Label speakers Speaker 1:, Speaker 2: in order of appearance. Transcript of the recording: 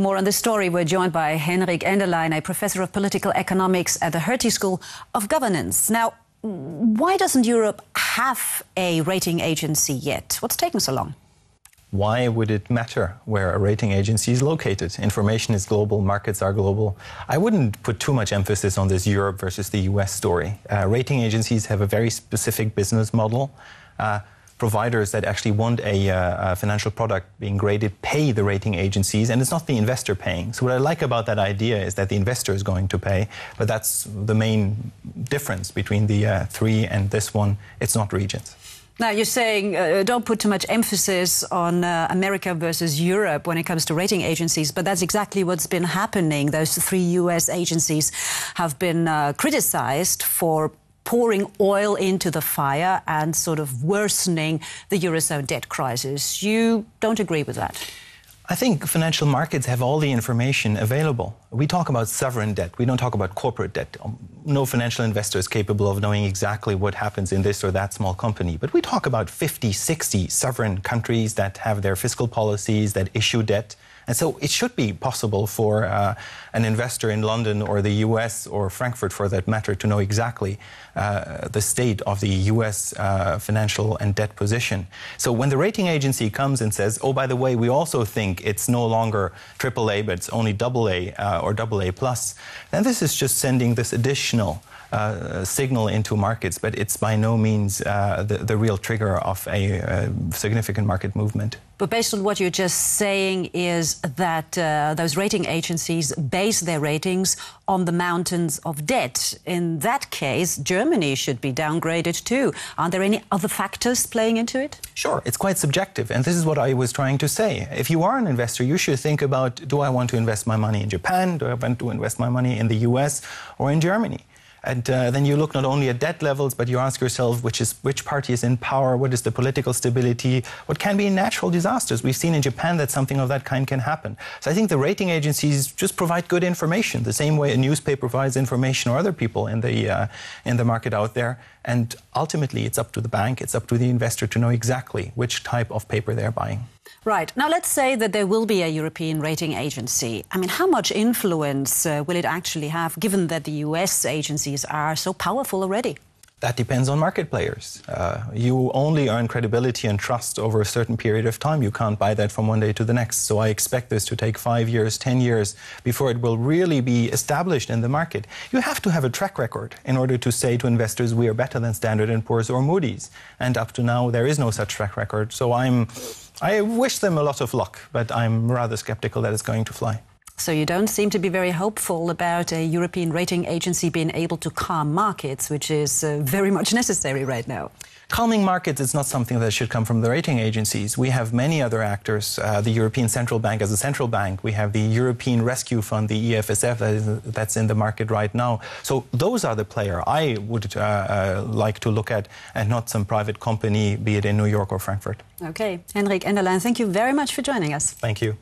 Speaker 1: for more on this story, we're joined by Henrik Enderlein, a professor of political economics at the Hertie School of Governance. Now, why doesn't Europe have a rating agency yet? What's taking so long?
Speaker 2: Why would it matter where a rating agency is located? Information is global, markets are global. I wouldn't put too much emphasis on this Europe versus the US story. Rating agencies have a very specific business model. Providers that actually want a financial product being graded pay the rating agencies, and it's not the investor paying. So what I like about that idea is that the investor is going to pay, but that's the main difference between the three and this one. It's not regions.
Speaker 1: Now, you're saying don't put too much emphasis on America versus Europe when it comes to rating agencies, but that's exactly what's been happening. Those three US agencies have been criticized for pouring oil into the fire and sort of worsening the Eurozone debt crisis. You don't agree with that?
Speaker 2: I think financial markets have all the information available. We talk about sovereign debt. We don't talk about corporate debt. No financial investor is capable of knowing exactly what happens in this or that small company. But we talk about 50, 60 sovereign countries that have their fiscal policies, that issue debt. And so it should be possible for an investor in London or the US or Frankfurt, for that matter, to know exactly the state of the US financial and debt position. So when the rating agency comes and says, oh, by the way, we also think it's no longer AAA, but it's only AA or AA plus, then this is just sending this additional signal into markets, but it's by no means the real trigger of a significant market movement.
Speaker 1: But based on what you're just saying is that those rating agencies base their ratings on the mountains of debt. In that case, Germany should be downgraded too. Aren't there any other factors playing into it?
Speaker 2: Sure, it's quite subjective, and this is what I was trying to say. If you are an investor, you should think about, do I want to invest my money in Japan? Do I want to invest my money in the US or in Germany? And then you look not only at debt levels, but you ask yourself which party is in power, what is the political stability, what can be natural disasters. We've seen in Japan that something of that kind can happen. So I think the rating agencies just provide good information, the same way a newspaper provides information or other people in the market out there. And ultimately, it's up to the bank, it's up to the investor to know exactly which type of paper they're buying.
Speaker 1: Right. Now, let's say that there will be a European rating agency. I mean, how much influence will it actually have, given that the US agencies are so powerful already?
Speaker 2: That depends on market players. You only earn credibility and trust over a certain period of time. You can't buy that from one day to the next. So I expect this to take 5 years, 10 years before it will really be established in the market. You have to have a track record in order to say to investors, we are better than Standard & Poor's or Moody's. And up to now, there is no such track record. So I wish them a lot of luck, but I'm rather skeptical that it's going to fly.
Speaker 1: So you don't seem to be very hopeful about a European rating agency being able to calm markets, which is very much necessary right now.
Speaker 2: Calming markets is not something that should come from the rating agencies. We have many other actors, the European Central Bank as a central bank. We have the European Rescue Fund, the EFSF, that's in the market right now. So those are the players I would like to look at, and not some private company, be it in New York or Frankfurt.
Speaker 1: OK. Henrik Enderlein, thank you very much for joining us.
Speaker 2: Thank you.